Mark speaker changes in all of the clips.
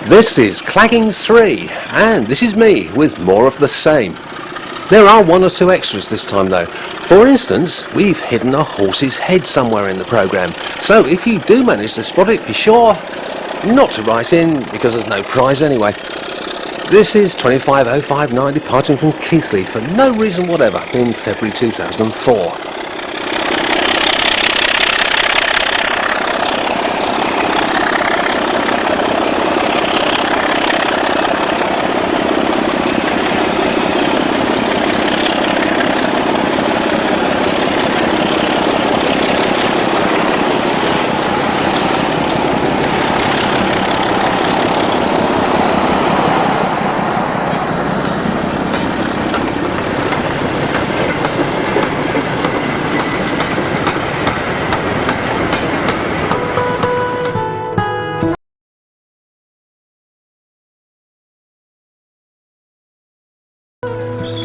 Speaker 1: This is Clagging 3, and this is me with more of the same. There are one or two extras this time though. For instance, we've hidden a horse's head somewhere in the programme, so if you do manage to spot it, be sure not to write in, because there's no prize anyway. This is 25059 departing from Keighley for no reason whatever in February 2004.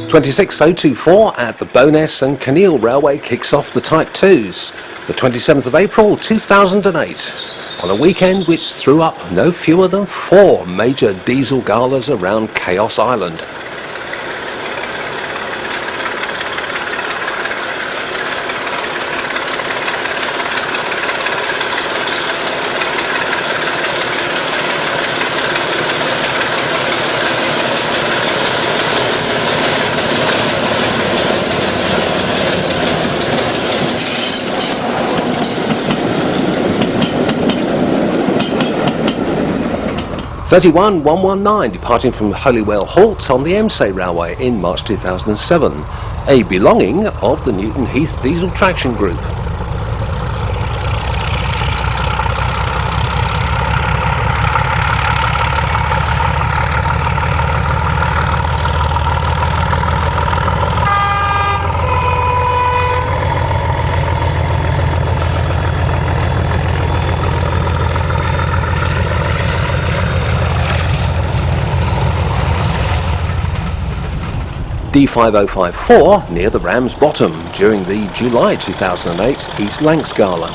Speaker 1: .26024 at the Bowness and Kinneil Railway kicks off the Type 2s, the 27th of April 2008, on a weekend which threw up no fewer than 4 major diesel galas around Chaos Island. .31119 departing from Holywell Halt on the Embsay Railway in March 2007, a belonging of the Newton Heath Diesel Traction Group. D5054 near the Ram's Bottom during the July 2008 East Lancs Gala.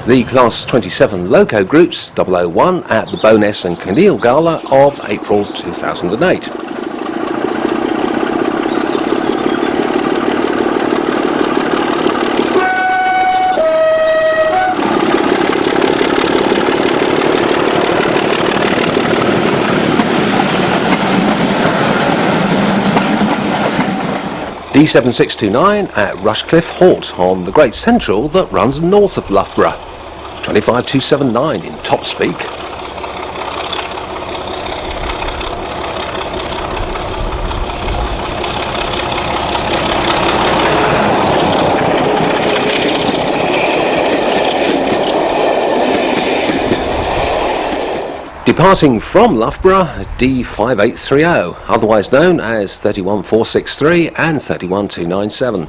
Speaker 1: The Class 27 Loco Groups 001 at the Bowness and Kinneil Gala of April 2008. D7629 at Rushcliffe Halt on the Great Central that runs north of Loughborough. 25279 in top speak. Departing from Loughborough, D5830, otherwise known as 31463 and 31297.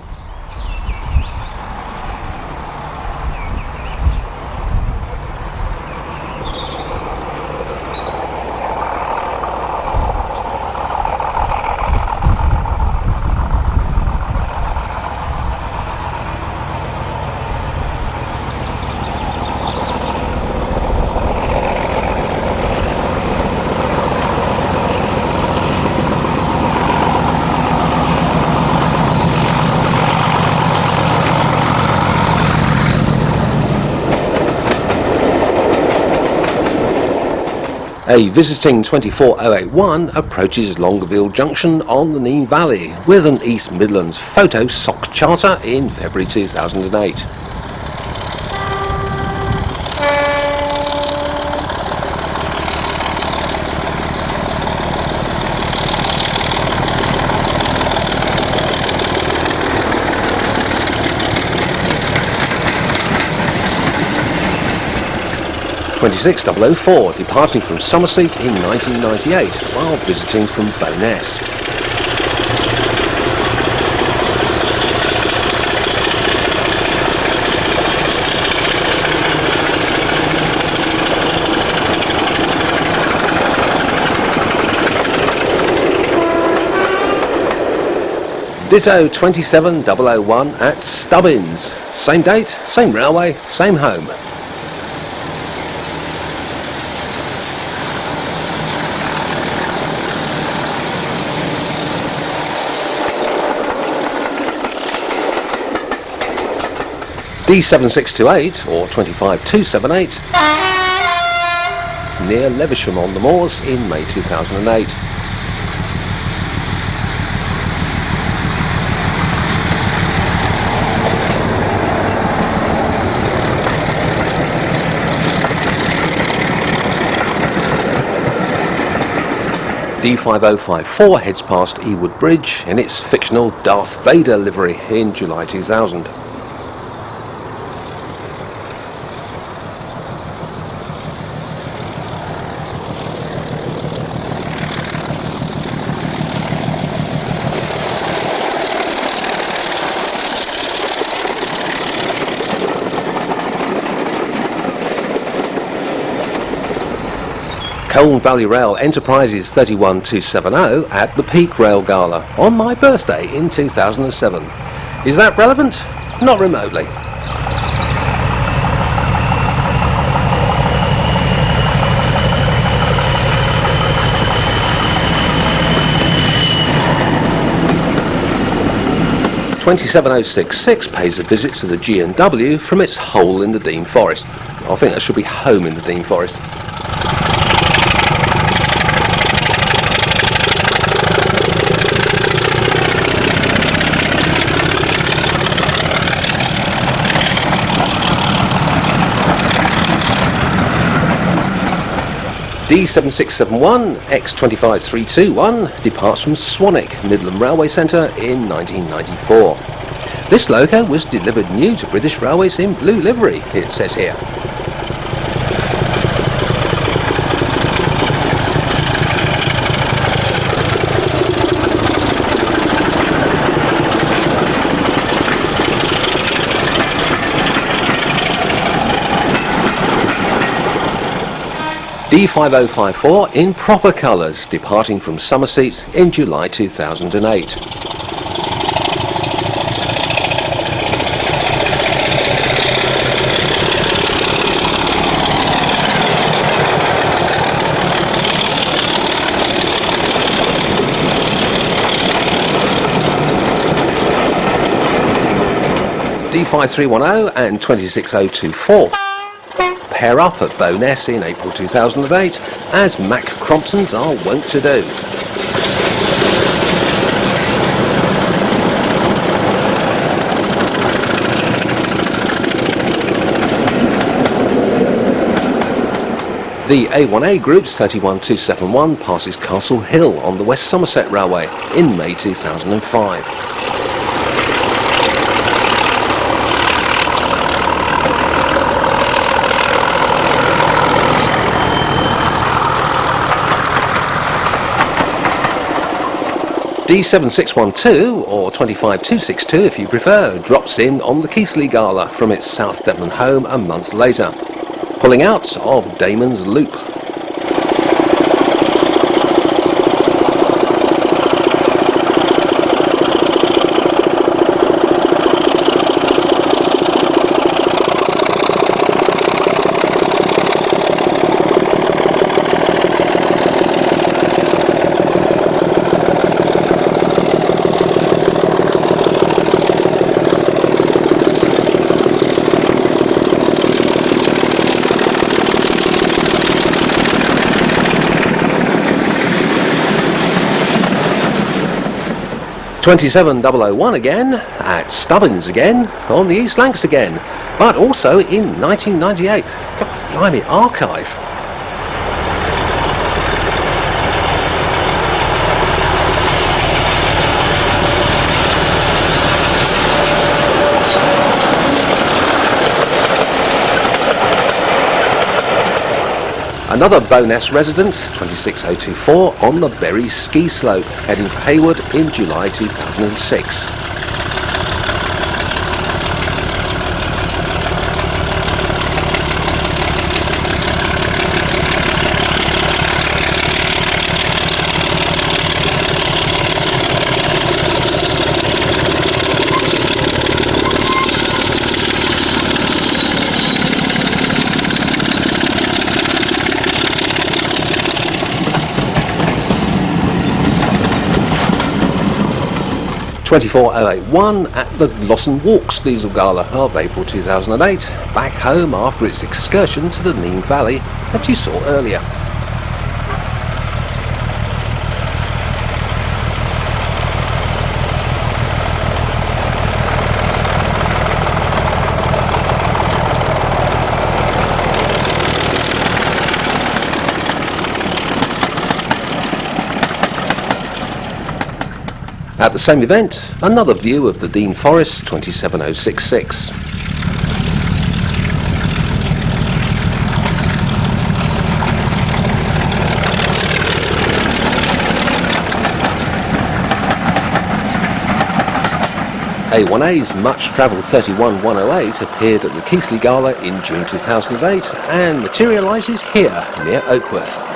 Speaker 1: A visiting 24081 approaches Llangollen Junction on the Nene Valley with an East Midlands photo sock charter in February 2008. .26004 departing from Somerset in 1998 while visiting from Bowness. Ditto 27001 at Stubbins. Same date, same railway, same home. D7628 or 25278 near Levisham on the Moors in May 2008. D5054 heads past Ewood Bridge in its fictional Darth Vader livery in July 2000. Colne Valley Rail Enterprises 31270 at the Peak Rail Gala on my birthday in 2007. Is that relevant? Not remotely. $27,066 pays a visit to the G&W from its hole in the Dean Forest. I think that should be home in the Dean Forest. D7671 X25321 departs from Swanwick Midland Railway Centre in 1994. This loco was delivered new to British Railways in blue livery, it says here. D5054 in proper colours, departing from Somerset in July 2008. D5310 and 26024 pair up at Bowness in April 2008, as Mac Cromptons are wont to do. The A1A Group's 31271 passes Castle Hill on the West Somerset Railway in May 2005. D7612, or 25262 if you prefer, drops in on the Keighley Gala from its South Devon home a month later, pulling out of Damon's Loop. $27,001 again, at Stubbins again, on the East Lancs again, but also in 1998. God, blimey, archive. Another Bowness resident, 26024, on the Berry ski slope, heading for Hayward in July 2006. 24081 at the Lossen Walks Diesel Gala of April 2008, back home after its excursion to the Nene Valley that you saw earlier. At the same event, another view of the Dean Forest 27066. A1A's much travelled 31108 appeared at the Keighley Gala in June 2008 and materialises here near Oakworth.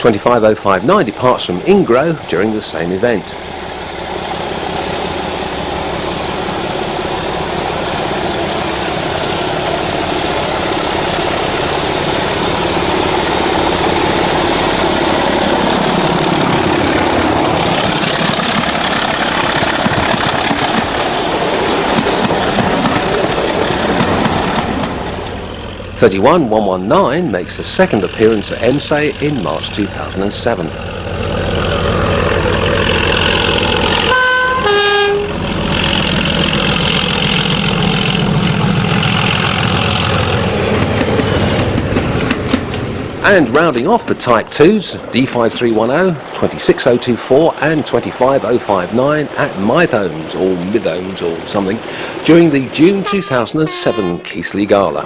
Speaker 1: .25059 departs from Ingro during the same event. .31119 makes a second appearance at Embsay in March 2007. And rounding off the Type 2s, D5310, 26024 and 25059 at Mythomes or Mythomes or something during the June 2007 Keighley Gala.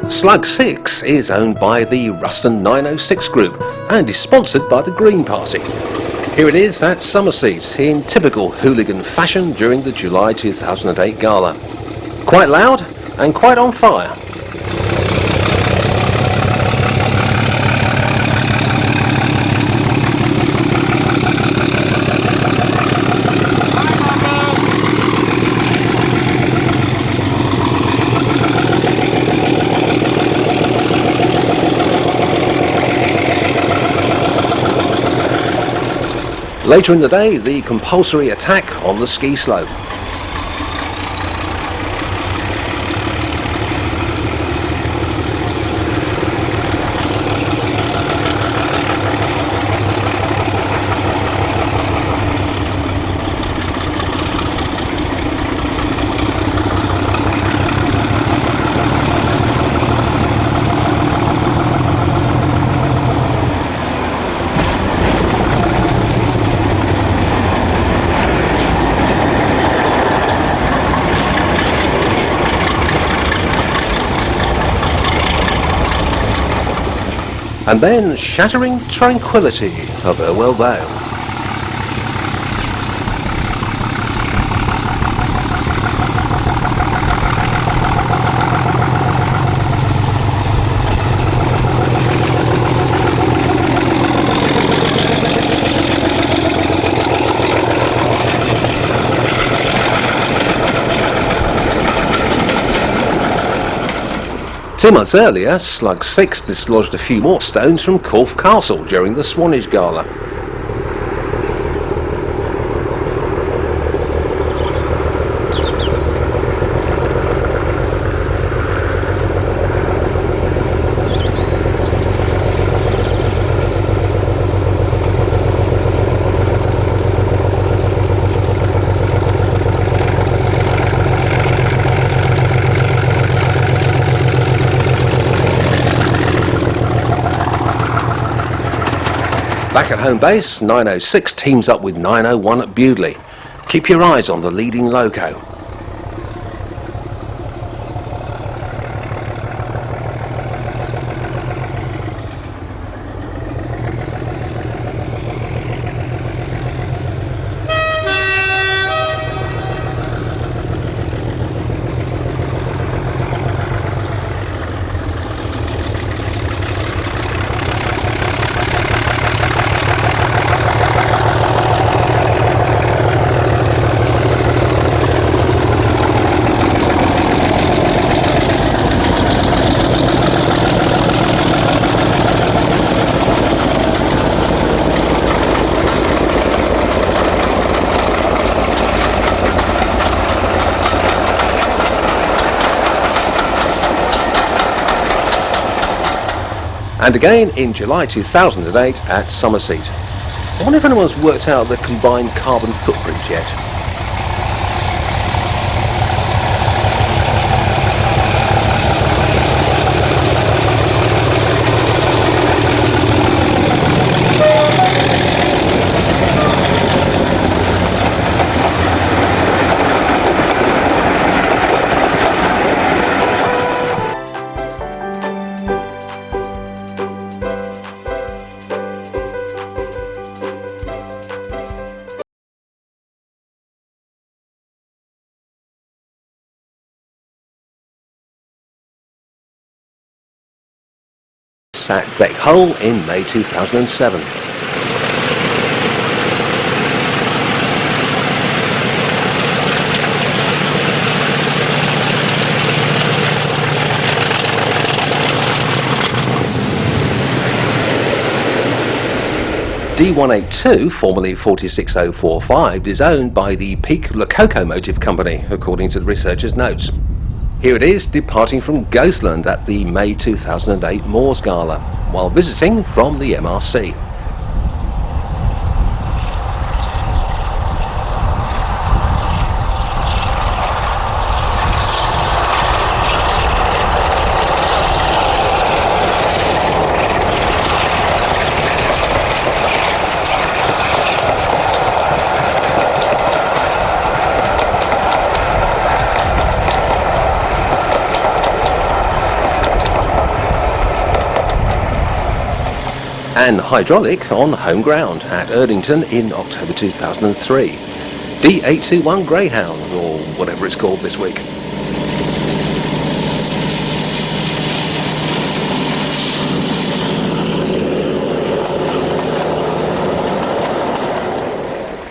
Speaker 1: Slug 6 is owned by the Ruston 906 Group and is sponsored by the Green Party. Here it is at Summerseat in typical hooligan fashion during the July 2008 Gala. Quite loud and quite on fire. Later in the day, the compulsory attack on the ski slope. And then shattering the tranquility of Yarwell Vale. Two months earlier, Slug 6 dislodged a few more stones from Corfe Castle during the Swanage Gala. Back at home base, 906 teams up with 901 at Bewdley. Keep your eyes on the leading loco. and again in July 2008 at Somerset. I wonder if anyone's worked out the combined carbon footprint yet. At Beck Hull in May 2007. D182, formerly 46045, is owned by the Peak Locomotive Company, according to the researcher's notes. Here it is, departing from Gloucestershire at the May 2008 Moors Gala, while visiting from the MRC. And hydraulic on home ground at Erdington in October 2003. D821 Greyhound, or whatever it's called this week.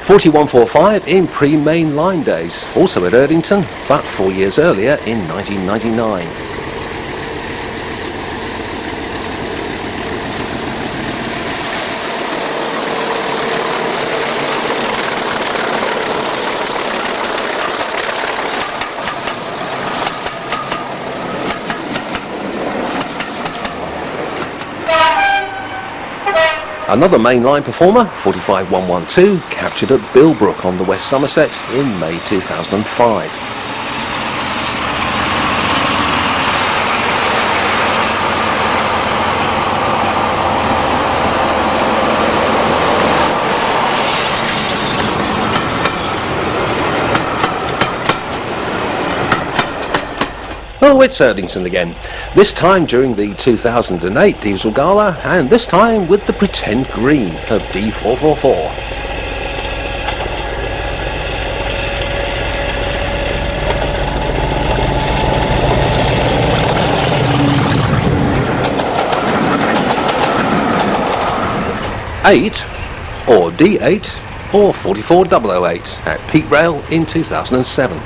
Speaker 1: .4145 in pre-main line days, also at Erdington, but 4 years earlier in 1999. Another mainline performer, 45112, captured at Bilbrook on the West Somerset in May 2005. Oh, it's Erdington again, this time during the 2008 Diesel Gala, and this time with the pretend green of D444. Eight, or D8, or 44008 at Peak Rail in 2007.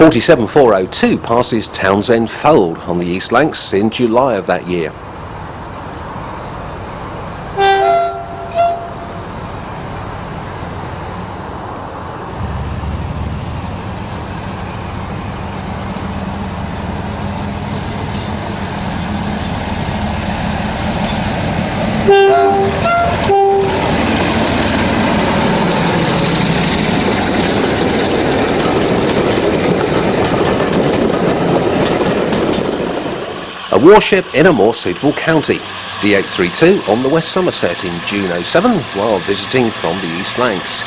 Speaker 1: .47402 passes Townsend Fold on the East Lancs in July of that year. A warship in a more suitable county, D832 on the West Somerset in June 07 while visiting from the East Lancs.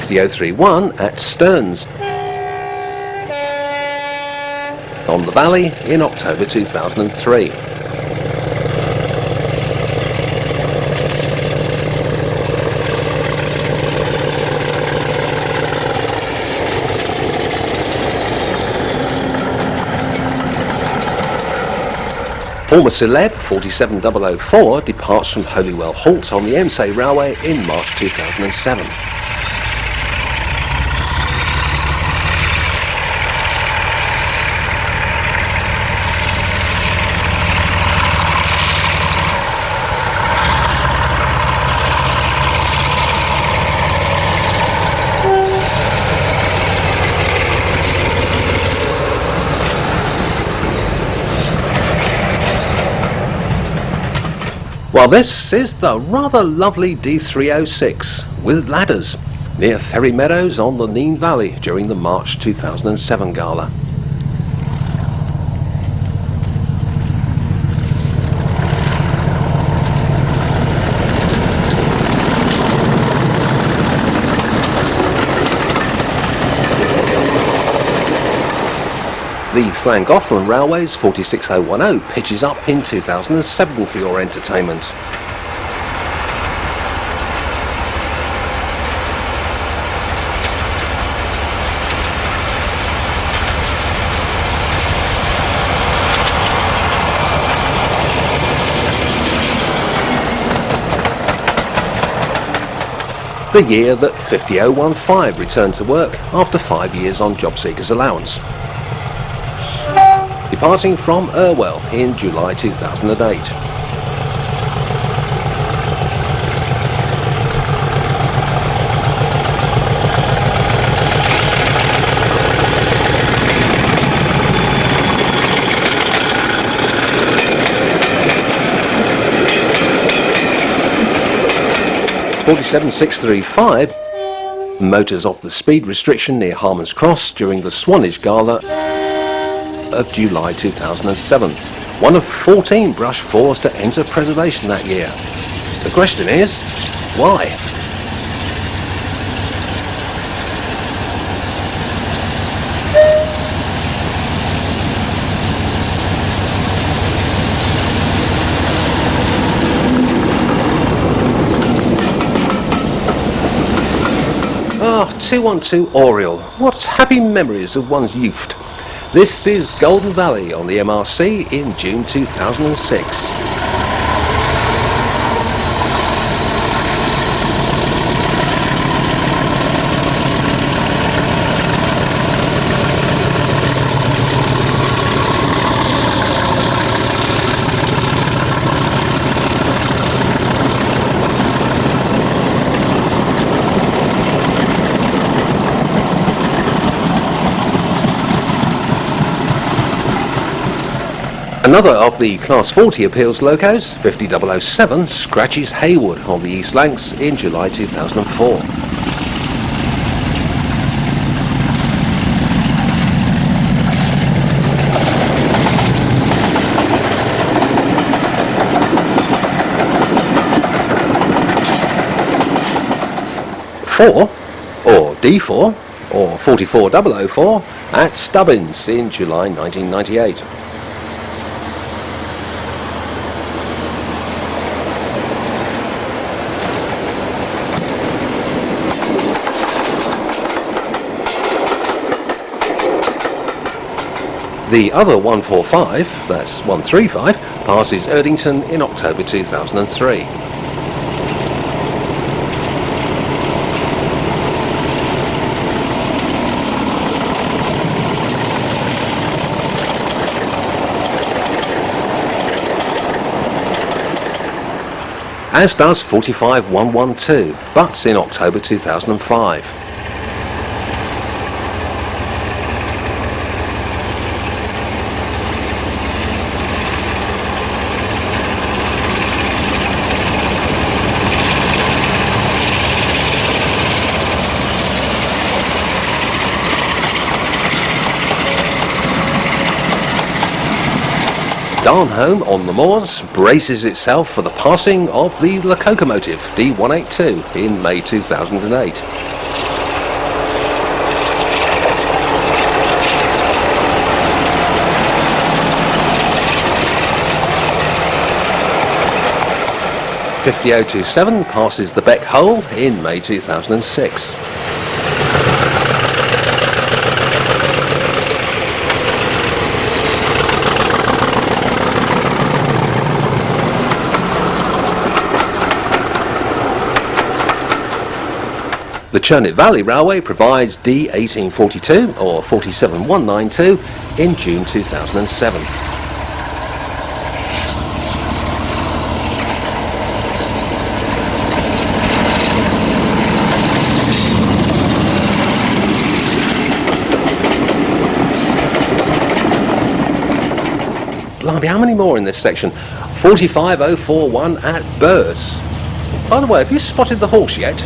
Speaker 1: .50031 at Stearns on the Valley in October 2003. Former Celeb 47004 departs from Holywell Halt on the Embsay Railway in March 2007. Well, this is the rather lovely D306 with ladders near Ferry Meadows on the Nene Valley during the March 2007 gala. The Llangollen Railway's 46010 pitches up in 2007 for your entertainment. The year that 50015 returned to work after 5 years on job seekers allowance. Departing from Yarwell in July 2008. (47635) motors off the speed restriction near Harmon's Cross during the Swanage Gala of July 2007, one of 14 Brush 4s to enter preservation that year. The question is, why? Ah, 212 Oriel, what happy memories of one's youth. This is Golden Valley on the MRC in June 2006. Another of the Class 40 appeals locos, 50007, scratches Haywood on the East Lancs in July 2004. Or D4, or 44004 at Stubbins in July 1998. The other 145, that's 135, passes Erdington in October 2003. As does 45112, but in October 2005. Darnholm on the Moors braces itself for the passing of the Locomotive D182 in May 2008. (50027) passes the Beck Hole in May 2006. The Churnet Valley Railway provides D1842 or 47192 in June 2007. Blimey, how many more in this section? 45041 at Burrs. By the way, have you spotted the horse yet?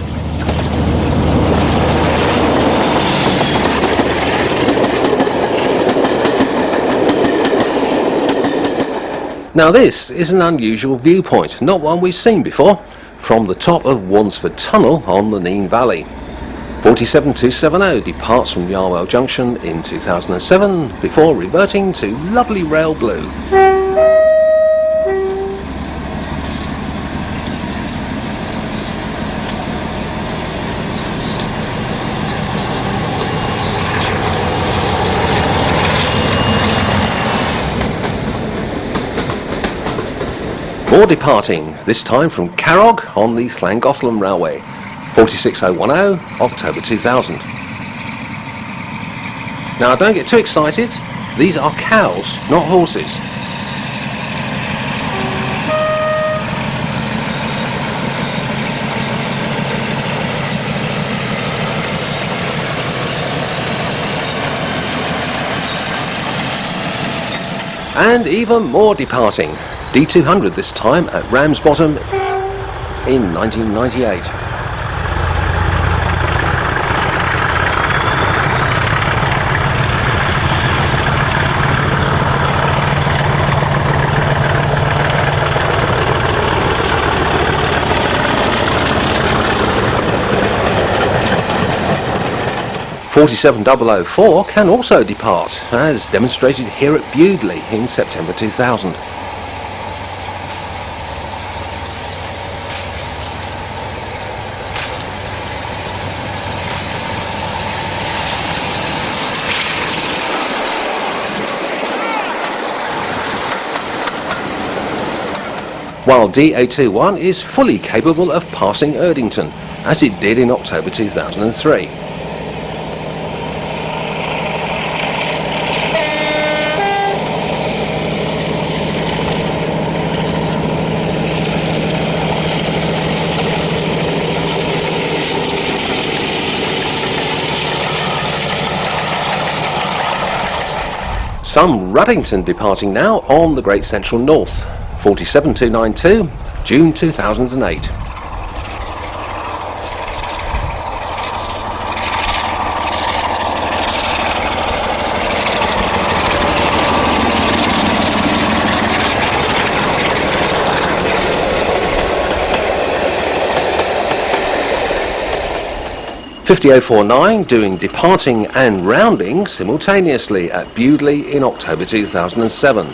Speaker 1: Now this is an unusual viewpoint, not one we've seen before, from the top of Wansford Tunnel on the Nene Valley. 47270 departs from Yarwell Junction in 2007 before reverting to lovely rail blue. More departing, this time from Carrog on the Llangollen Railway, 46010, October 2000. Now don't get too excited, these are cows, not horses. And even more departing. D200 this time at Ramsbottom in 1998. (47004) can also depart, as demonstrated here at Bewdley in September 2000. While DA21 is fully capable of passing Erdington, as it did in October 2003. Some Ruddington departing now on the Great Central North. 47292, June 2008. (50049) doing departing and rounding simultaneously at Bewdley in October 2007.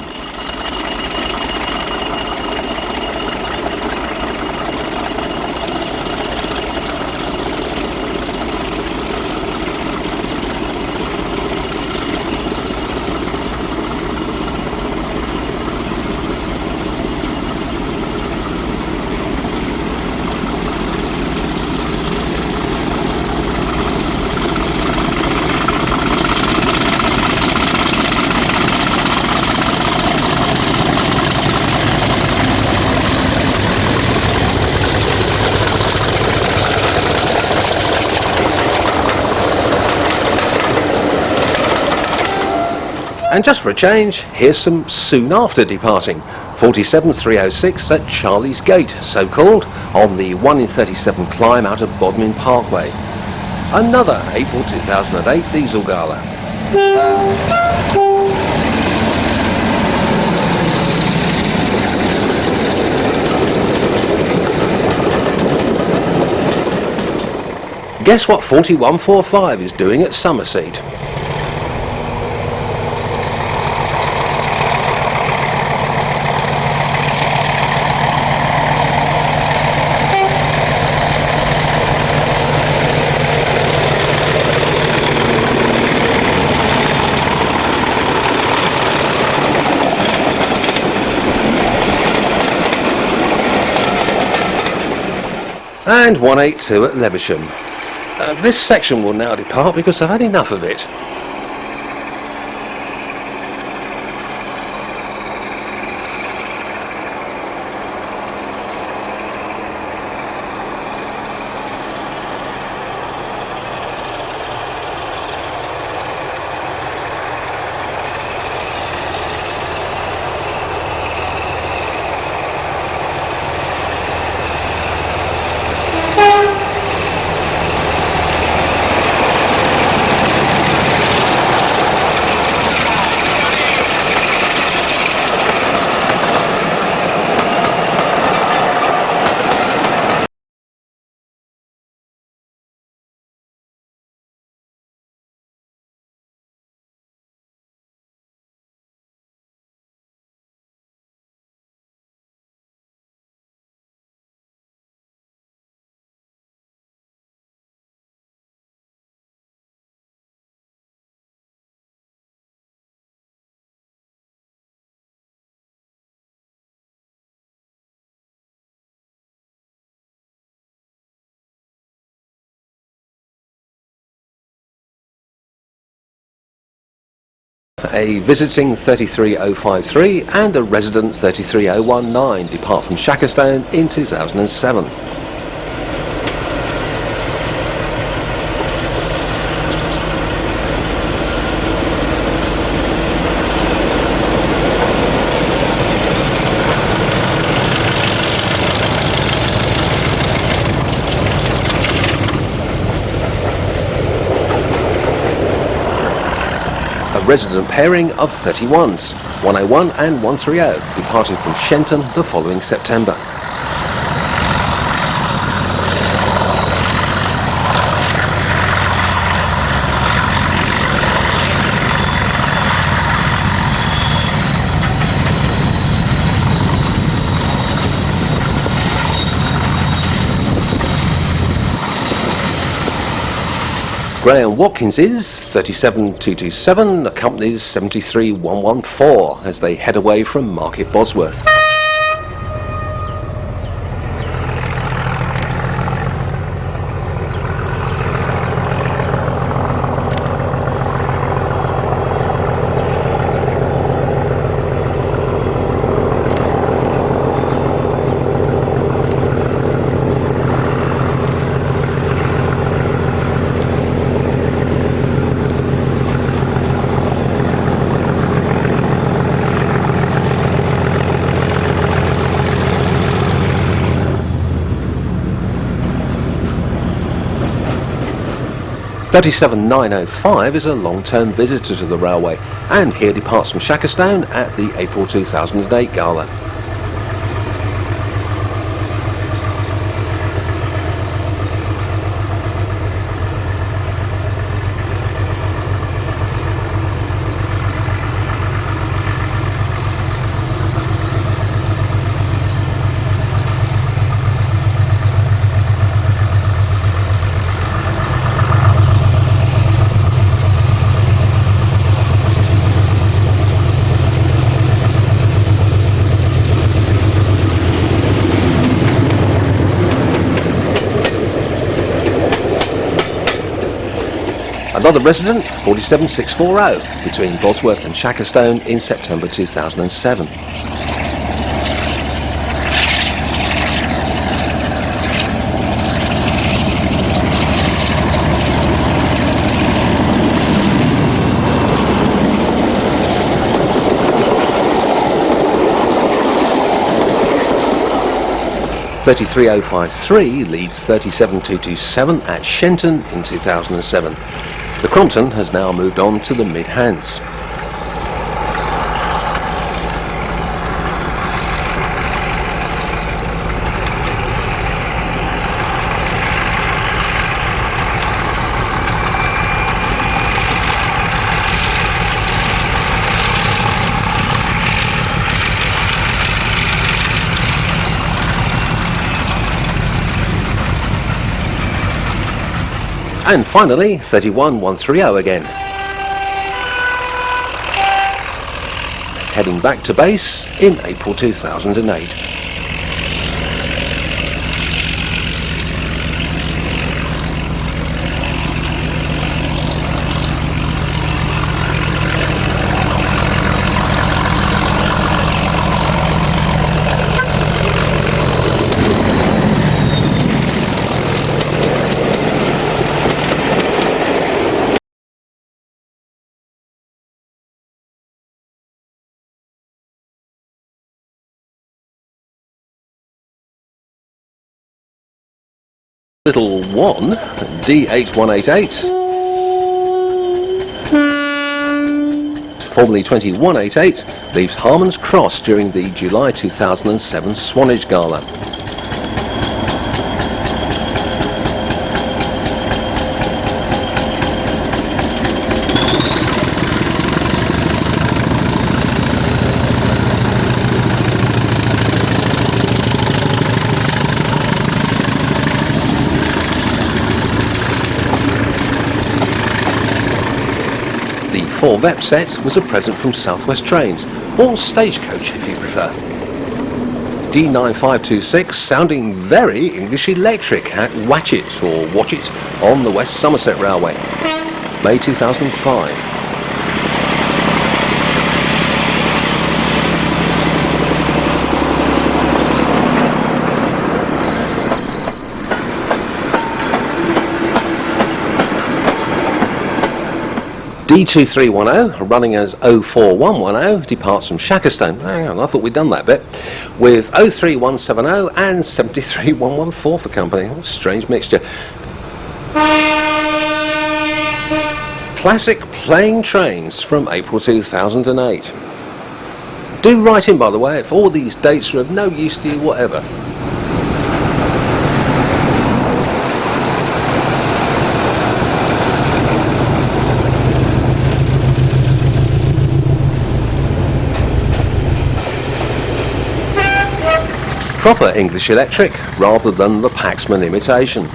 Speaker 1: And just for a change, here's some soon after departing. 47306 at Charlie's Gate, so called, on the 1 in 37 climb out of Bodmin Parkway. Another April 2008 diesel gala. Guess what 4145 is doing at Somerset? And 182 at Levisham. This section will now depart because I've had enough of it. A visiting 33053 and a resident 33019 depart from Shackerstone in 2007. Resident pairing of 31s, 101 and 130, departing from Shenton the following September. Graham Watkins's 37227 accompanies 73114 as they head away from Market Bosworth. .37905 is a long-term visitor to the railway and here departs from Shackerstone at the April 2008 gala. Another resident, 47640, between Bosworth and Shackerstone in September 2007. .33053 leads 37227 at Shenton in 2007. The Crompton has now moved on to the mid-hands. And finally, 31130 again. Heading back to base in April 2008. Little 1, D8188, formerly 2188, leaves Harmon's Cross during the July 2007 Swanage Gala. The 4 VEP set was a present from South West Trains, or Stagecoach if you prefer. D9526 sounding very English electric at Watchet or Watchet on the West Somerset Railway, May 2005. D2310, running as 04110, departs from Shackerstone. Hang on, I thought we'd done that bit. With 03170 and 73114 for company. What a strange mixture. Classic playing trains from April 2008. Do write in, by the way, if all these dates are of no use to you, whatever. Proper English electric rather than the Paxman imitation.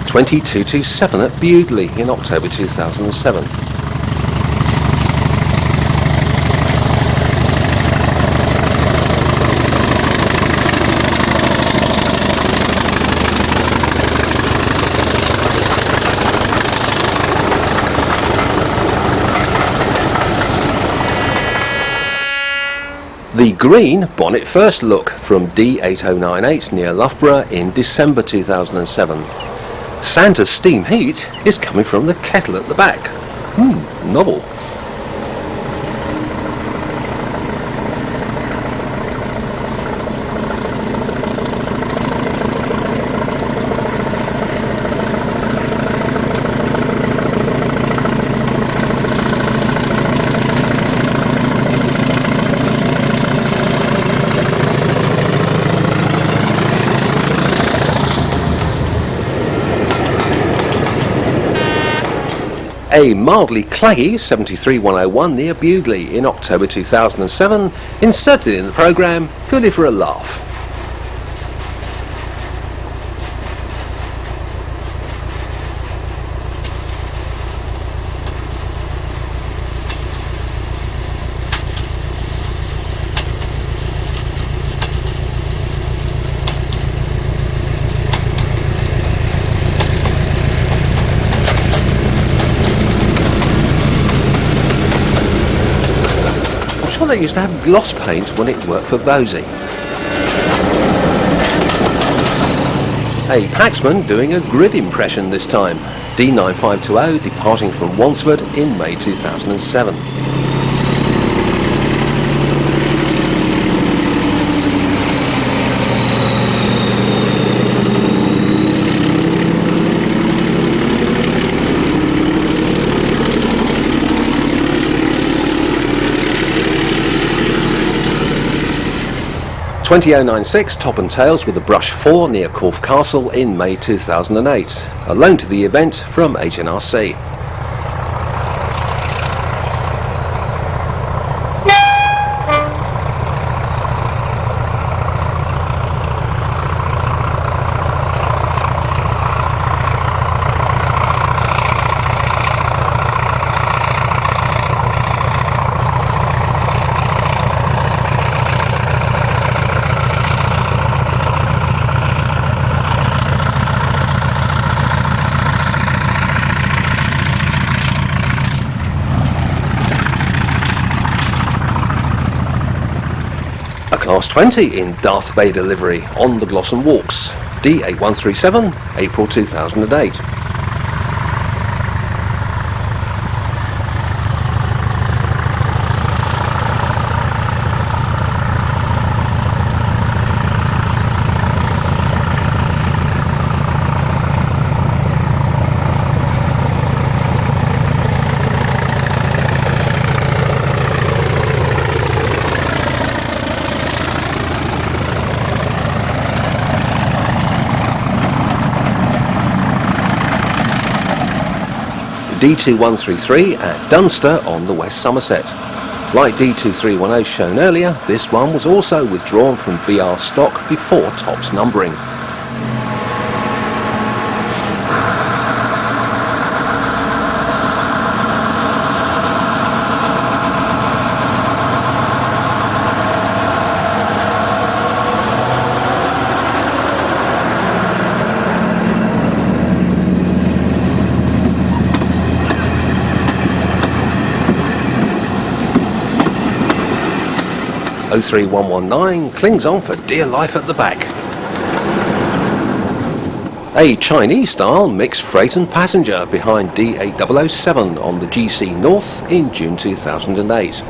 Speaker 1: 2227 at Bewdley in October 2007. The green bonnet first look from D8098 near Loughborough in December 2007. Santa's steam heat is coming from the kettle at the back. Novel. A mildly claggy 73101 near Bewdley in October 2007, inserted in the programme purely for a laugh. They used to have gloss paint when it worked for Vosey. A Paxman doing a grid impression this time. D9520 departing from Wansford in May 2007. 20096 top and tails with a brush 4 near Corfe Castle in May 2008. A loan to the event from HNRC. Class 20 in Darth Vader livery on the Gloucestershire Walks, D8137, April 2008. D2133 at Dunster on the West Somerset. Like D2310 shown earlier, this one was also withdrawn from BR stock before tops numbering. O3119 clings on for dear life at the back. A Chinese style mixed freight and passenger behind D8007 on the GC North in June 2008.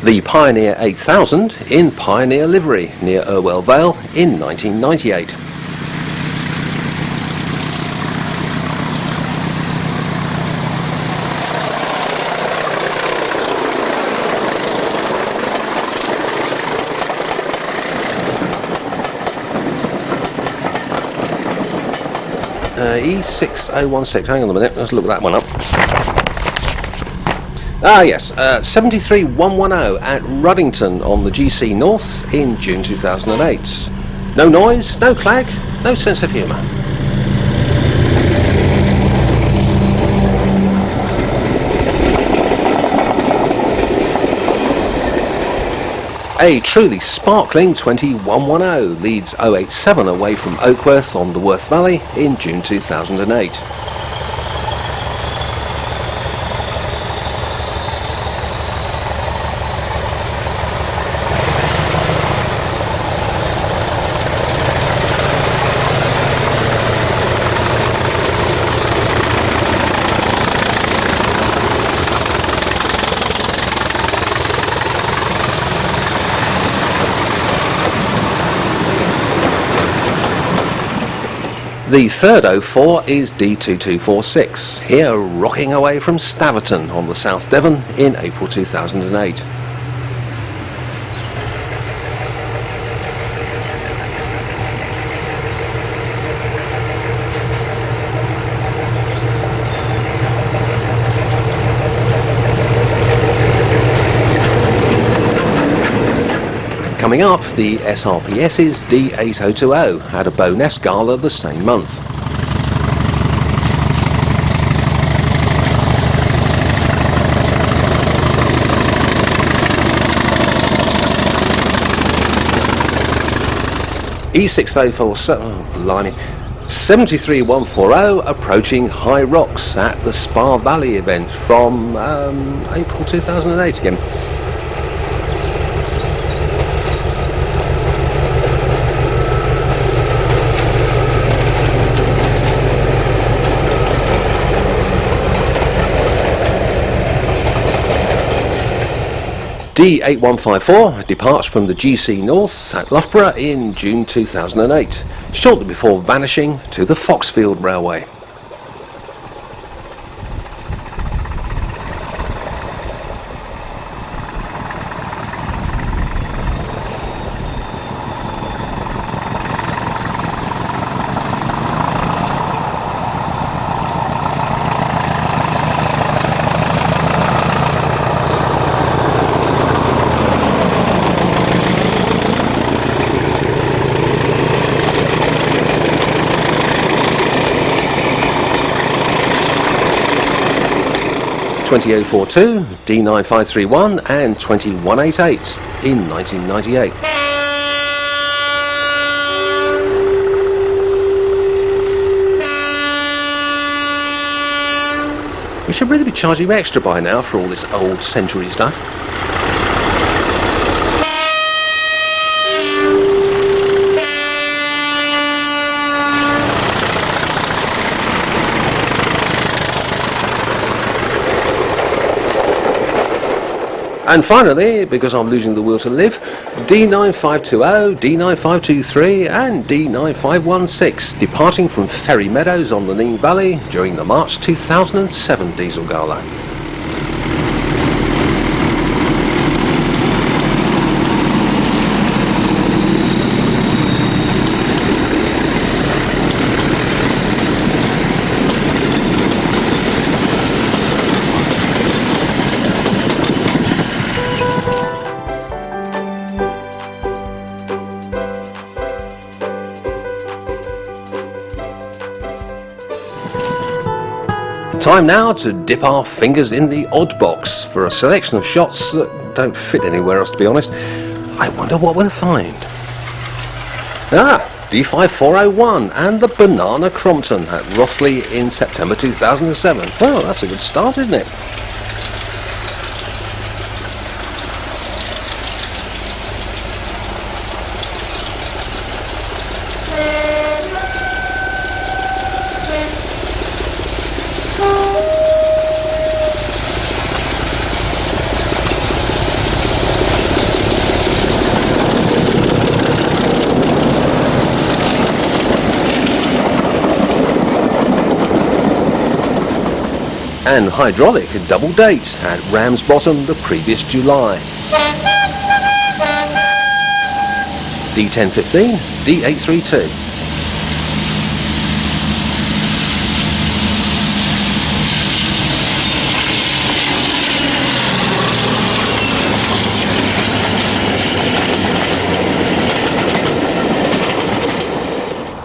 Speaker 1: The Pioneer 8000 in Pioneer livery near Irwell Vale in 1998. E6016, hang on a minute, let's look that one up. Ah yes, 73110 at Ruddington on the GC North in June 2008. No noise, no clag, no sense of humour. A truly sparkling 2110 leads 087 away from Oakworth on the Worth Valley in June 2008. The third 04 is D2246, here rocking away from Staverton on the South Devon in April 2008. Coming up, the SRPS's D8020 had a Bowness Gala the same month. E6047, oh, blimey, 73140 approaching High Rocks at the Spa Valley event from April 2008 again. D8154 departs from the GC North at Loughborough in June 2008, shortly before vanishing to the Foxfield Railway. D2042, D9531 and 2188 in 1998. We should really be charging you extra by now for all this old century stuff. And finally, because I'm losing the will to live, D9520, D9523 and D9516, departing from Ferry Meadows on the Nene Valley during the March 2007 Diesel Gala. Time now to dip our fingers in the odd box for a selection of shots that don't fit anywhere else, to be honest. I wonder what we'll find. D5401 and the Banana Crompton at Rothley in September 2007. Well, that's a good start, isn't it? And hydraulic double date at Ramsbottom the previous July. D1015, D832.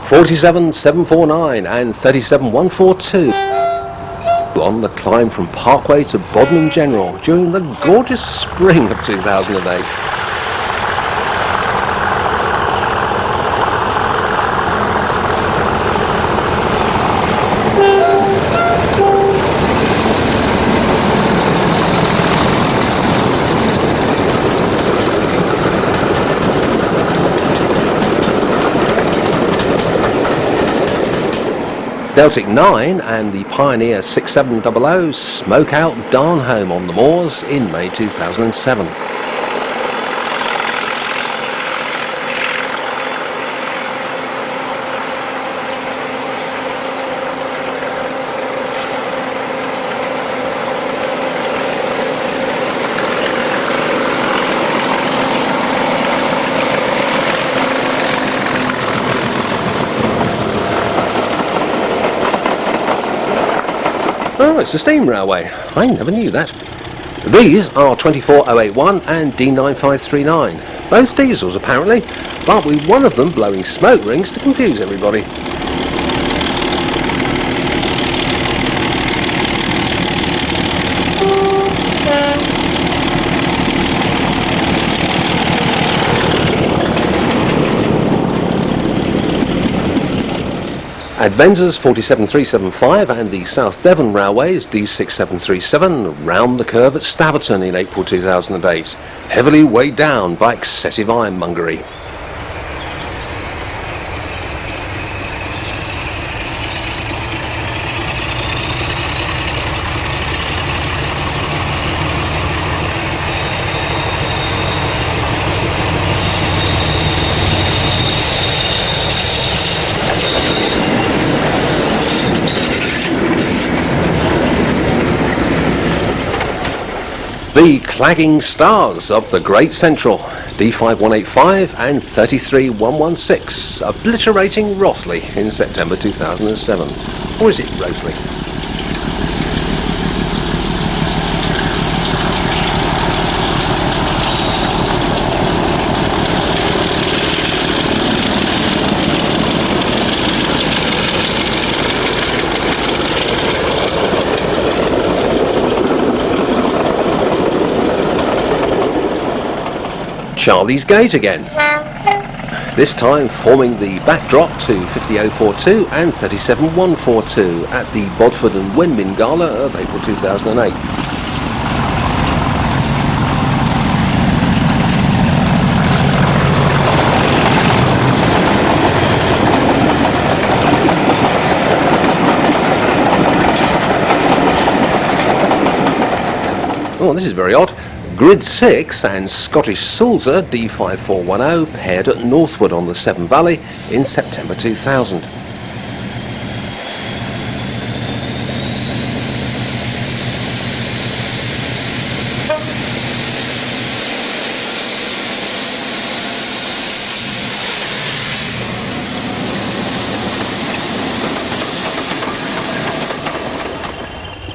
Speaker 1: (47,749) and (37,142) on the climb from Parkway to Bodmin General during the gorgeous spring of 2008. Celtic 9 and the Pioneer 6700 smoke out Darnholm on the moors in May 2007. Oh, it's a steam railway. I never knew that. These are 24081 and D9539. Both diesels apparently, but with one of them blowing smoke rings to confuse everybody. Advenza's 47375 and the South Devon Railway's D6737 round the curve at Staverton in April 2008, heavily weighed down by excessive ironmongery. The clagging stars of the Great Central, D5185 and 33116, obliterating Rothley in September 2007. Or is it Rothley? Charlie's Gate again, this time forming the backdrop to 50042 and 37142 at the Bodford and Wenmin Gala of April 2008. Oh, this is very odd. Grid 6 and Scottish Sulzer D5410 paired at Northwood on the Severn Valley in September 2000.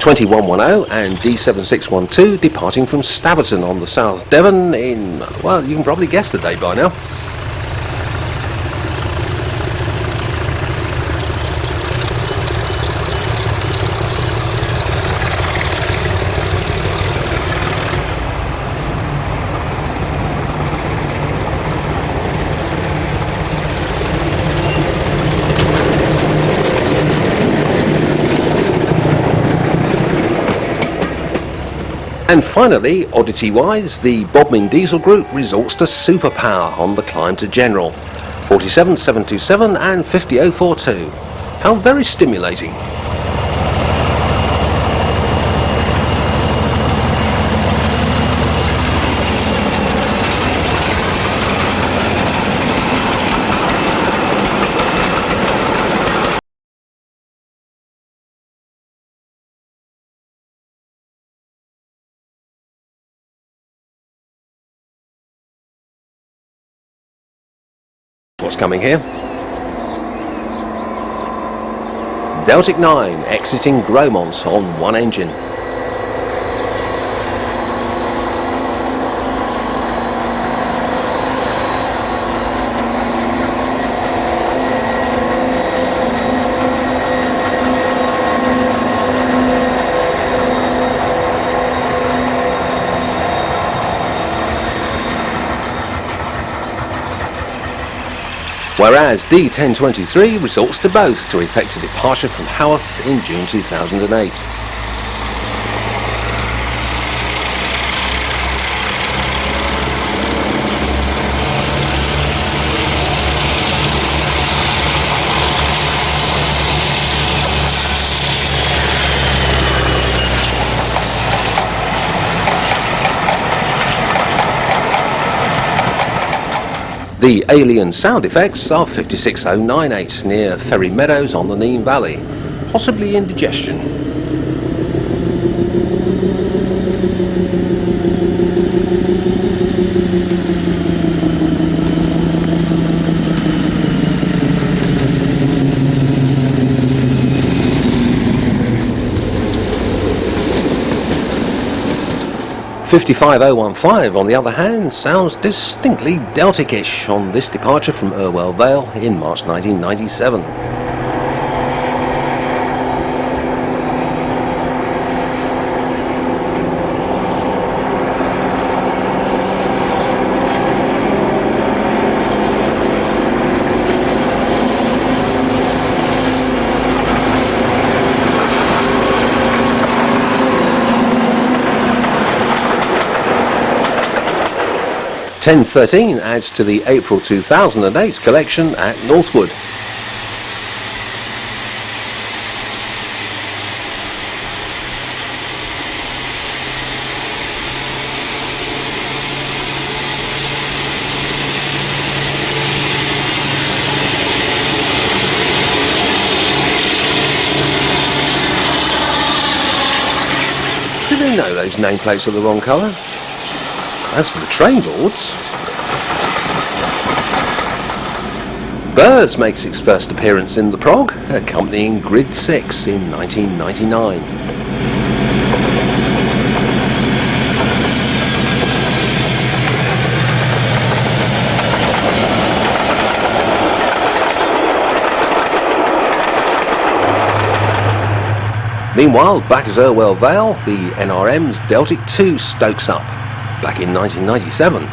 Speaker 1: D5110 and D7612 departing from Staverton on the South Devon in, well, you can probably guess the date by now. And finally, oddity-wise, the Bodmin Diesel Group resorts to superpower on the climb to General. 47727 and 50042. How very stimulating. What's coming here? Deltic 9 exiting Gromont on one engine. Whereas D1023 resorts to both to effect a departure from Haworth in June 2008. The alien sound effects are 56098 near Ferry Meadows on the Neem Valley, possibly indigestion. .55015 on the other hand sounds distinctly Deltic-ish on this departure from Irwell Vale in March 1997. .1013 adds to the April 2008 collection at Northwood. Did they know those nameplates are the wrong colour? As for the train boards, Burrs makes its first appearance in the prog, accompanying Grid 6 in 1999. Meanwhile, back at Irwell Vale, the NRM's Deltic 2 stokes up, back in 1997.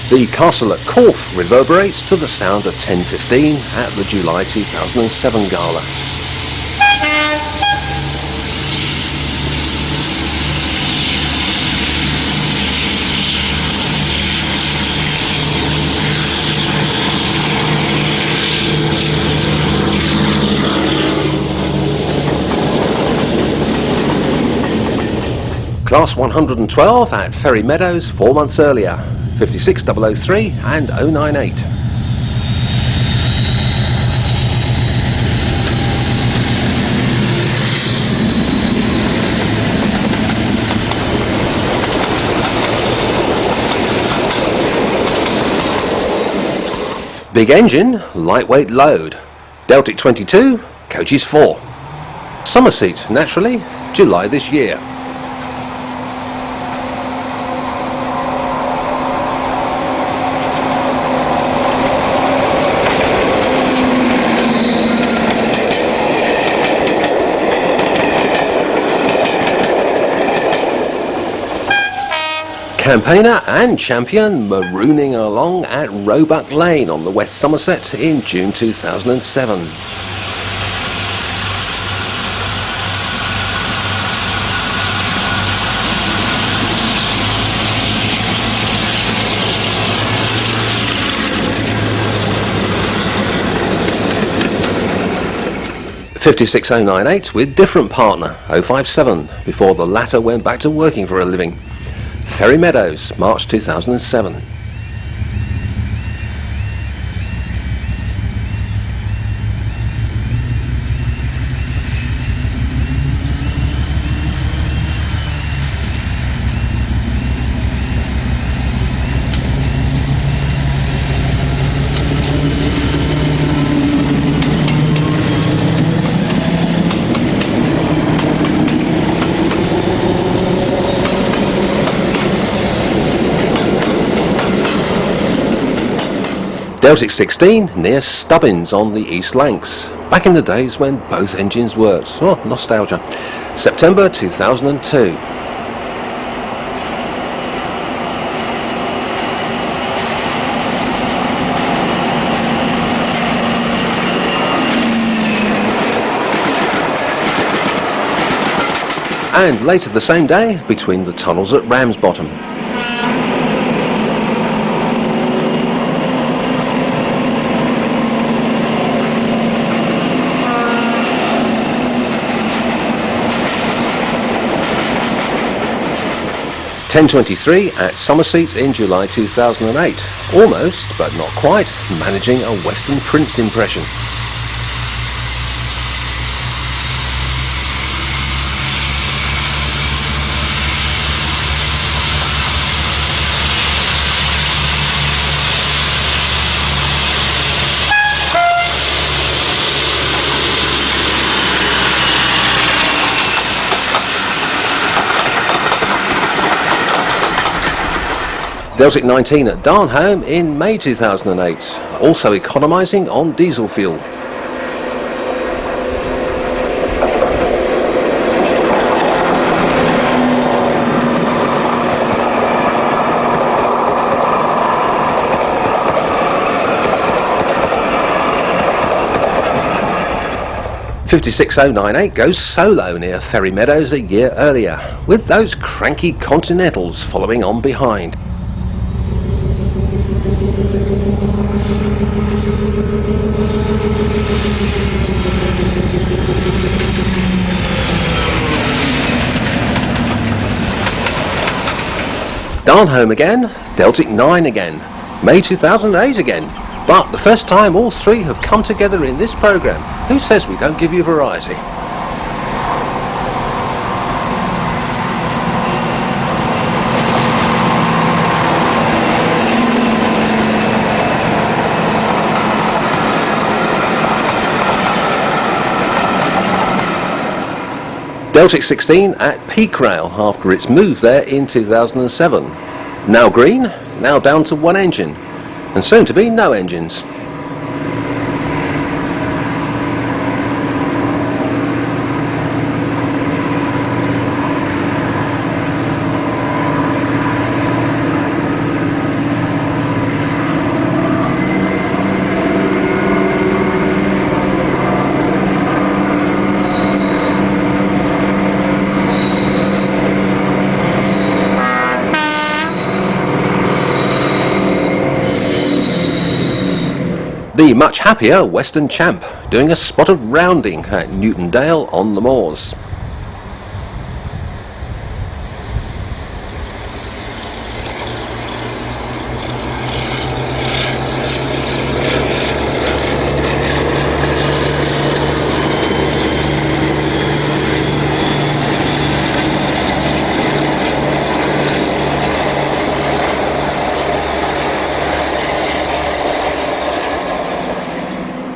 Speaker 1: The castle at Corfe reverberates to the sound of 10:15 at the July 2007 gala. Class 112 at Ferry Meadows 4 months earlier, 56003 and 098. Big engine, lightweight load. Deltic 22, coaches 4. Summer seat, naturally, July this year. Campaigner and champion marooning along at Roebuck Lane on the West Somerset in June 2007. .56098 with different partner 057 before the latter went back to working for a living. Ferry Meadows, March 2007. Deltic 16 near Stubbins on the East Lancs, back in the days when both engines worked. Oh, nostalgia. September 2002. And later the same day, between the tunnels at Ramsbottom. .1023 at Somerset in July 2008, almost, but not quite, managing a Western Prince impression. Deltic 19 at Darnholm in May 2008, also economising on diesel fuel. .56098 goes solo near Ferry Meadows a year earlier, with those cranky Continentals following on behind. Darnholm again, Deltic 9 again, May 2008 again, but the first time all three have come together in this programme. Who says we don't give you variety? Deltic 16 at Peakrail after its move there in 2007. Now green, now down to one engine, and soon to be no engines. The much happier Western Champ doing a spot of rounding at Newtondale on the Moors.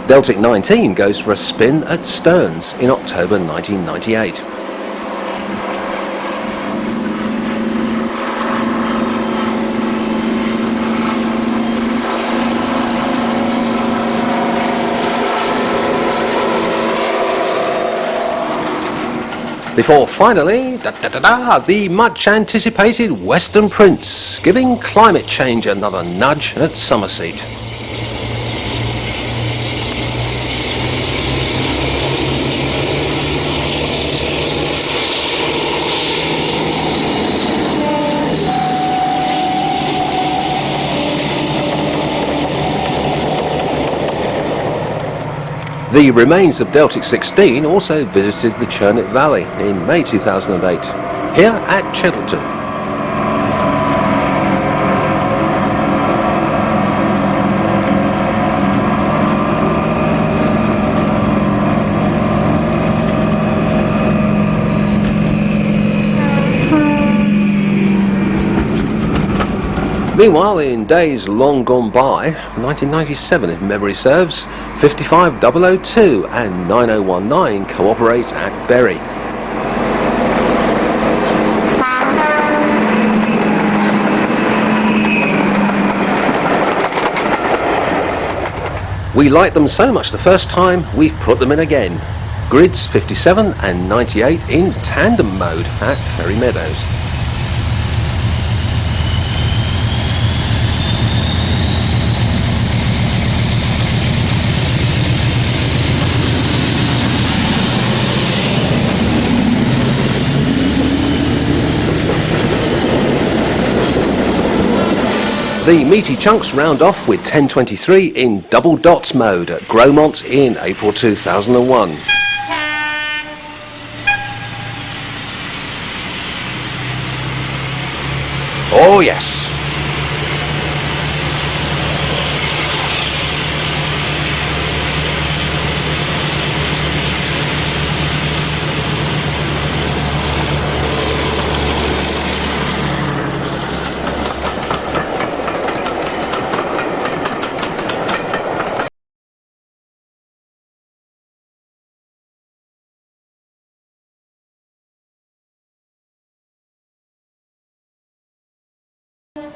Speaker 1: Deltic 19 goes for a spin at Stearns in October 1998. Before finally, the much anticipated Western Prince, giving climate change another nudge at Somerset. The remains of Deltic 16 also visited the Churnet Valley in May 2008, here at Cheddleton. Meanwhile, in days long gone by, 1997 if memory serves, 55002 and 9019 cooperate at Bury. We liked them so much the first time, we've put them in again. Grids 57 and 98 in tandem mode at Ferry Meadows. The meaty chunks round off with 1023 in double dots mode at Gromont in April 2001. Oh yes!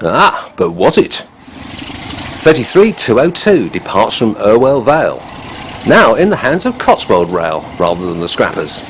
Speaker 1: Ah, but was it? 33202 departs from Yarwell Vale, now in the hands of Cotswold Rail rather than the scrappers.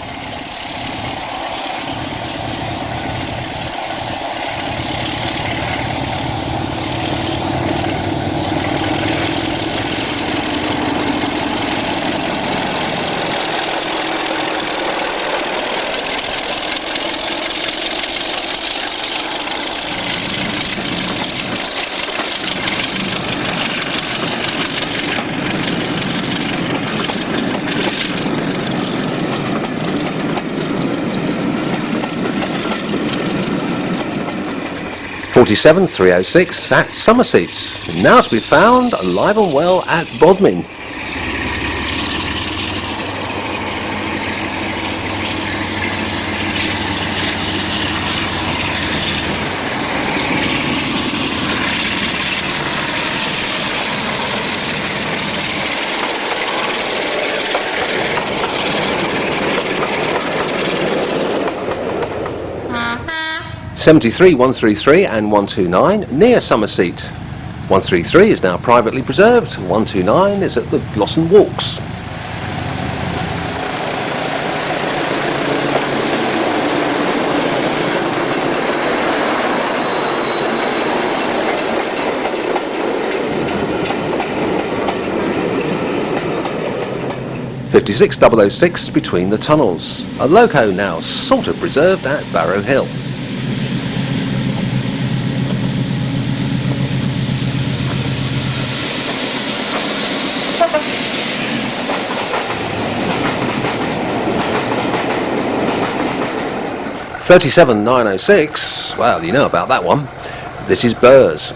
Speaker 1: Forty-seven 306 at Somerset, now to be found alive and well at Bodmin. '73 133 and 129 near Somerset. 133 is now privately preserved, 129 is at the Gloucestershire Walks. '56006 between the tunnels, a loco now sort of preserved at Barrow Hill. 37906, well, you know about that one. This is Burrs.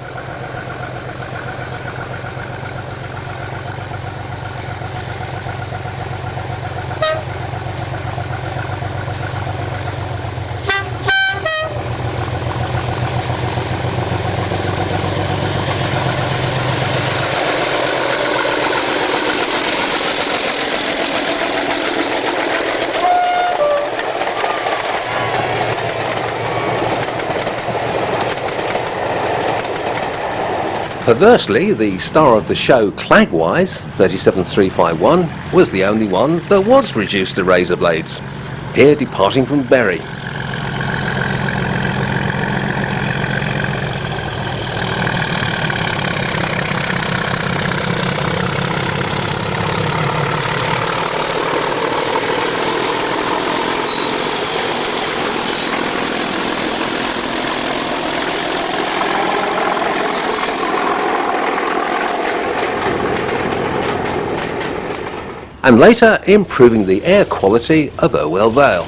Speaker 1: Perversely, the star of the show Clagwise, 37351, was the only one that was reduced to razor blades, here departing from Bury. And later improving the air quality of Yarwell Vale.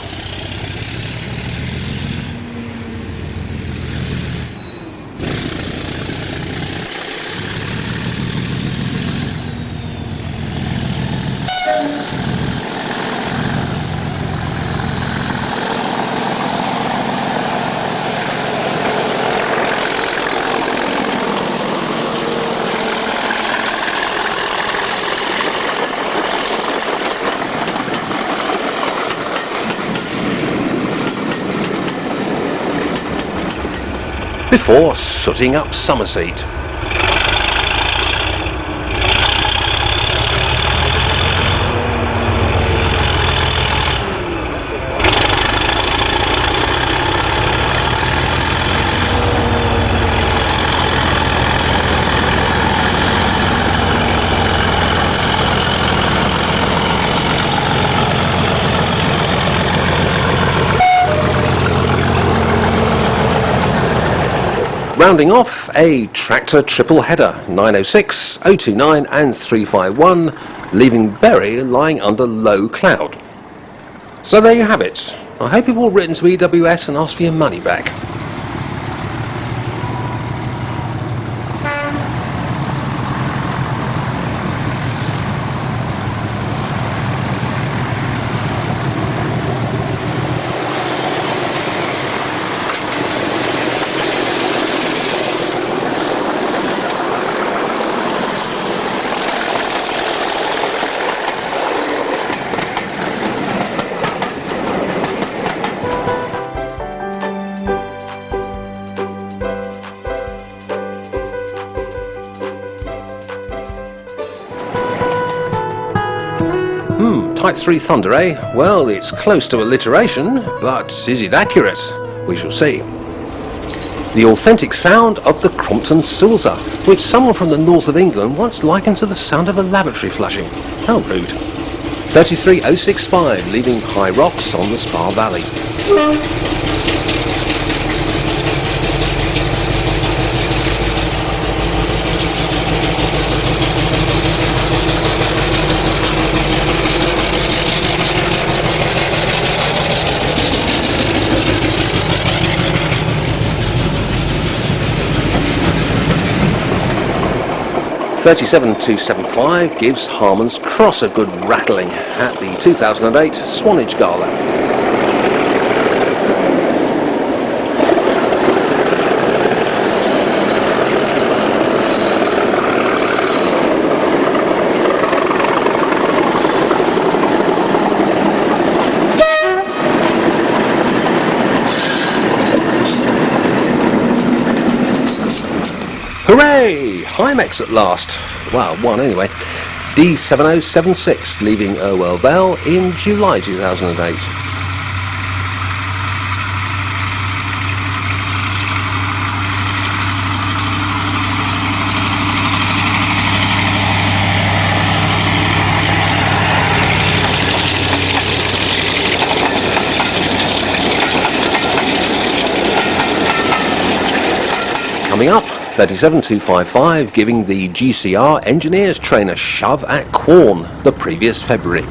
Speaker 1: Before sooting up Somerset. Rounding off, a tractor triple header, 906, 029 and 351, leaving Bury lying under low cloud. So there you have it. I hope you've all written to EWS and asked for your money back. Type 3 Thunder, eh? Well, it's close to alliteration, but is it accurate? We shall see. The authentic sound of the Crompton Sulza, which someone from the north of England once likened to the sound of a lavatory flushing. How rude. 33065, leaving High Rocks on the Spa Valley. 37275 gives Harmon's Cross a good rattling at the 2008 Swanage Gala. Hooray! Hymex at last. Well, one anyway. D7076, leaving Yarwell Vale in July 2008. Coming up, 37255 giving the GCR engineers train a shove at Quorn the previous February.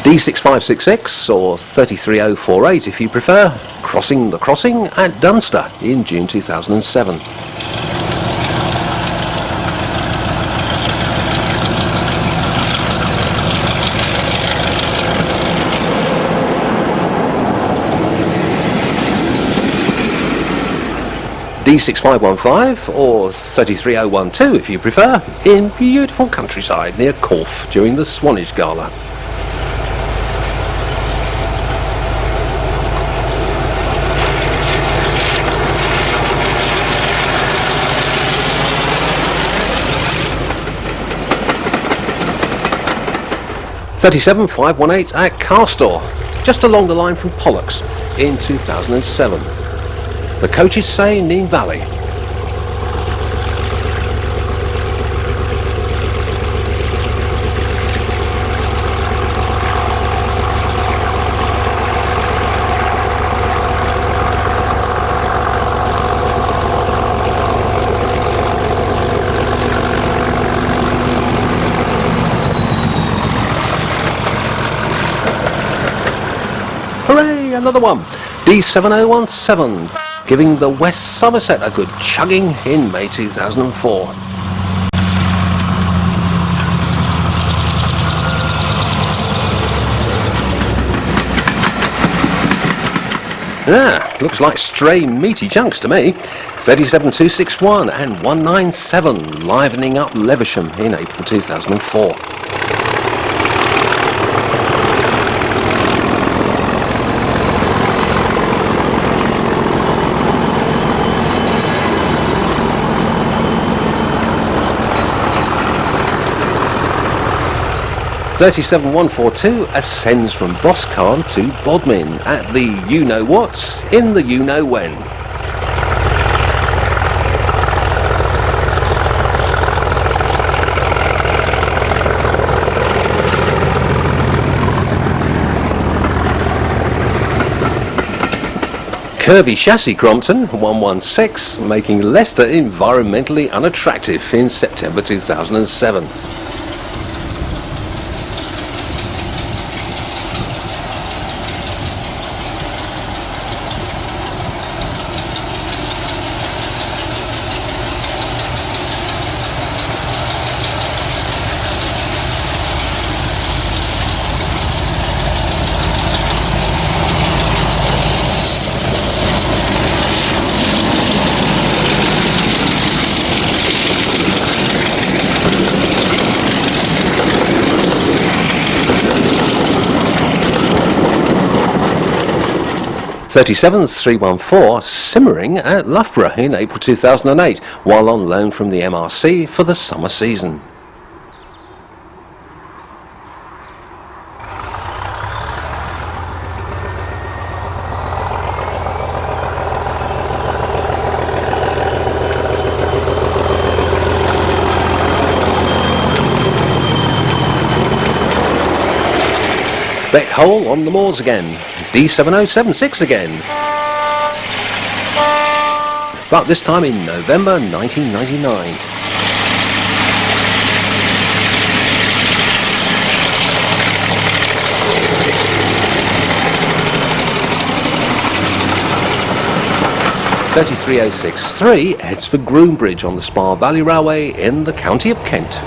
Speaker 1: D6566 or 33048 if you prefer, crossing the crossing at Dunster in June 2007. D6515 or 33012 if you prefer, in beautiful countryside near Corfe during the Swanage Gala. (37518) at Carstor, just along the line from Pollux in 2007. The coaches say Nene Valley. Hooray, another one. D7017, giving the West Somerset a good chugging in May 2004. Looks like stray meaty chunks to me. 37261 and 197, livening up Levisham in April 2004. (37142) ascends from Boscarn to Bodmin at the you-know-what in the you-know-when. Curvy chassis Crompton 116, making Leicester environmentally unattractive in September 2007. (37314) simmering at Loughborough in April 2008 while on loan from the MRC for the summer season. Beckhole on the moors again, D7076 again, but this time in November 1999. (33063) heads for Groombridge on the Spa Valley Railway in the county of Kent.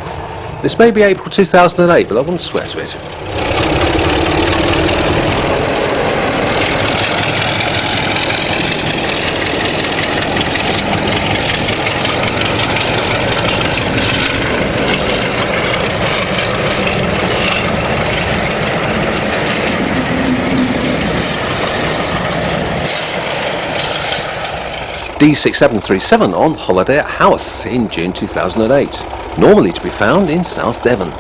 Speaker 1: This may be April 2008, but I wouldn't swear to it. D6737 on holiday at Haworth in June 2008, normally to be found in South Devon.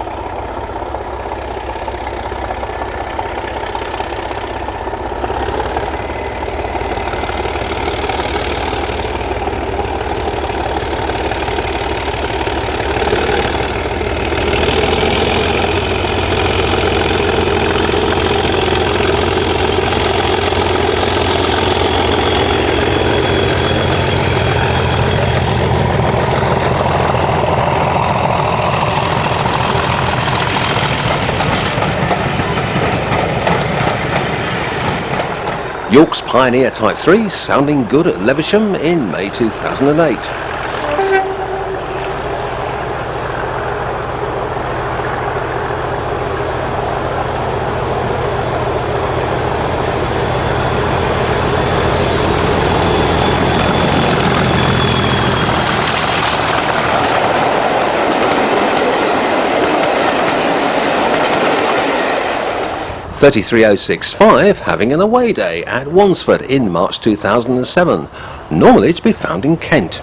Speaker 1: York's Pioneer Type 3 sounding good at Levisham in May 2008. .33065 having an away day at Wansford in March 2007, normally to be found in Kent.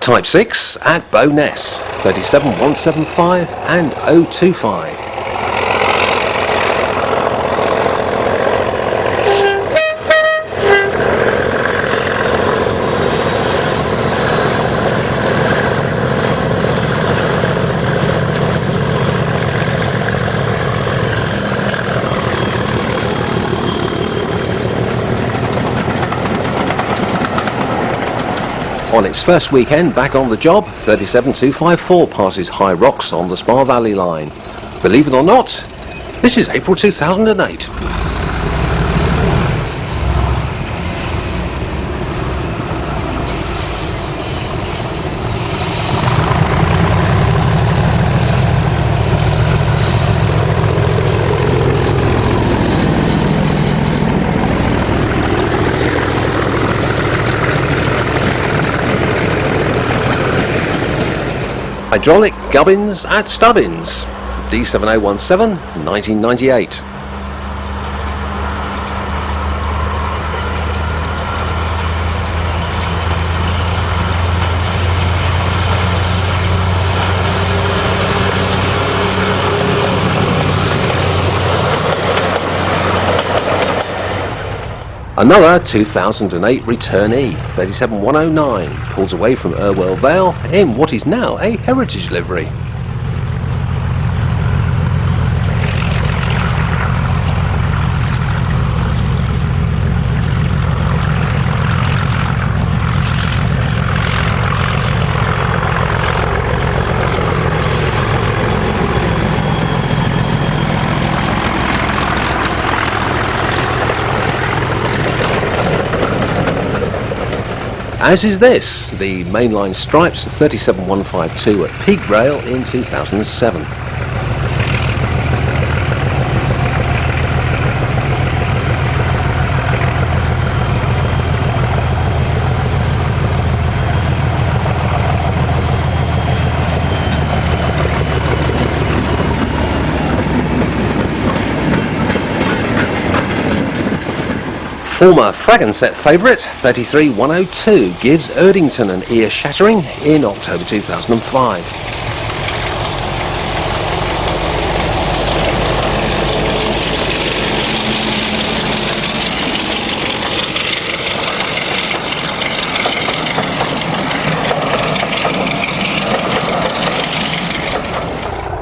Speaker 1: Type 6 at Bowness, 37175 and 025. On its first weekend back on the job, 37254 passes High Rocks on the Spa Valley line. Believe it or not, this is April 2008. Hydraulic gubbins at Stubbins, D7017, 1998. Another 2008 returnee, 37109, pulls away from Yarwell Vale in what is now a heritage livery. As is this, the mainline stripes of 37152 at Peak Rail in 2007. Former Fragonset favourite 33102 gives Erdington an ear-shattering in October 2005.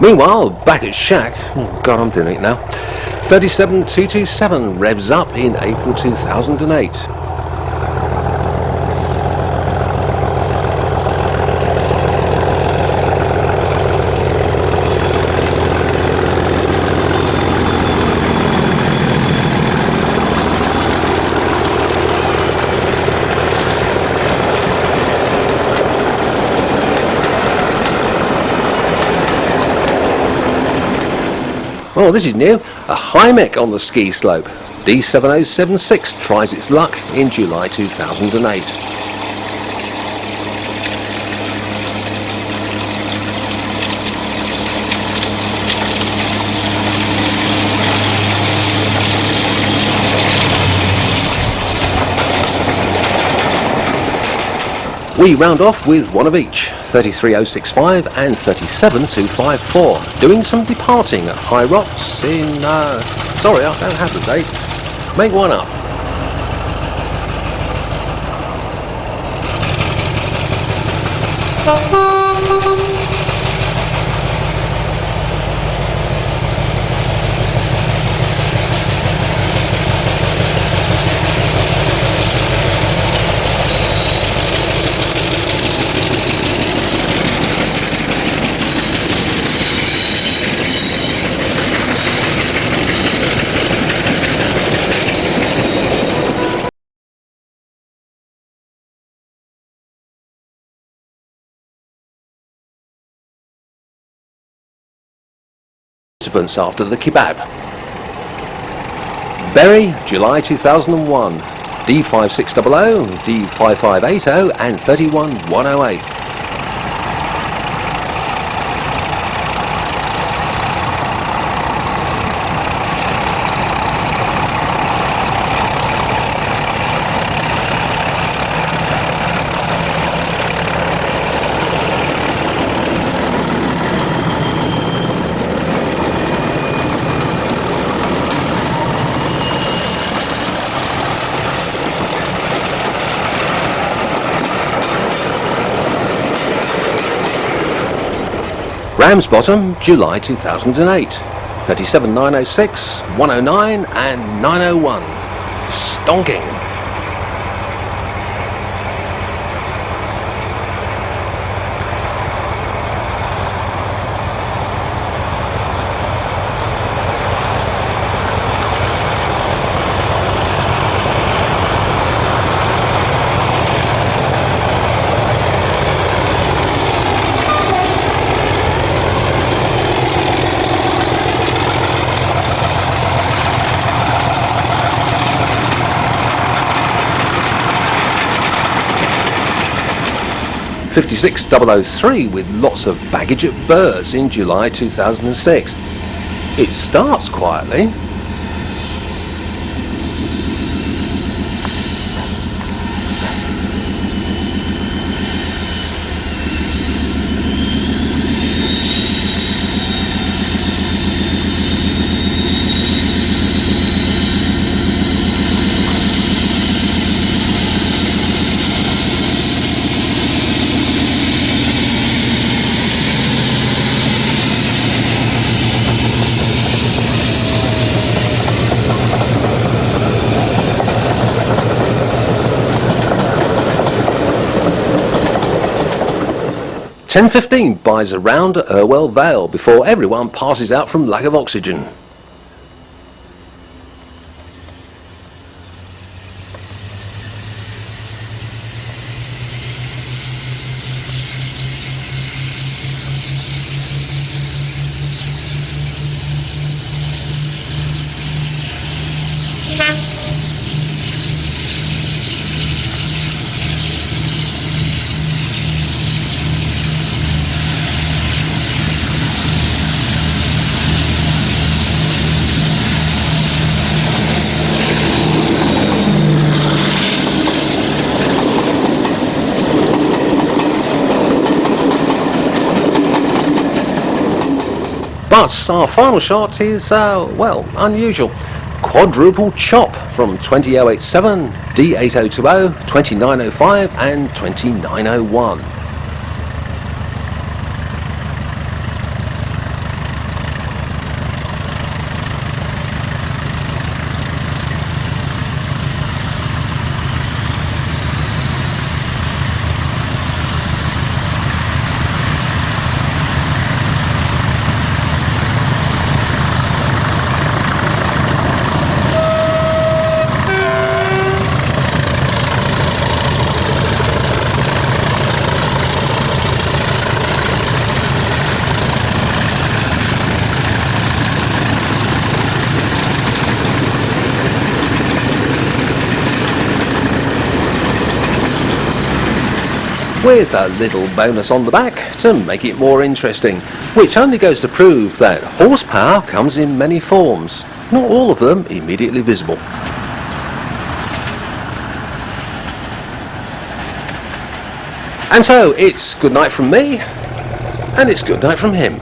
Speaker 1: Meanwhile, back at Shack, oh God, I'm doing it now. 37227 revs up in April 2008. Oh, this is new. A Hymek on the ski slope. D7076 tries its luck in July 2008. We round off with one of each, 33065 and 37254, doing some departing at High Rocks in, sorry, I don't have the date, Make one up. After the kebab. Bury, July 2001. D5600, D5580 and 31108. Ramsbottom, July 2008. 37906, 109 and 901. Stonking. $56,003 with lots of baggage at Burrs in July 2006. It starts quietly. $10.15 buys around at Yarwell Vale before everyone passes out from lack of oxygen. But our final shot is, well, unusual. Quadruple chop from 20087, D8020, 2905 and 2901. With a little bonus on the back to make it more interesting, which only goes to prove that horsepower comes in many forms, not all of them immediately visible. And so it's good night from me, and it's good night from him.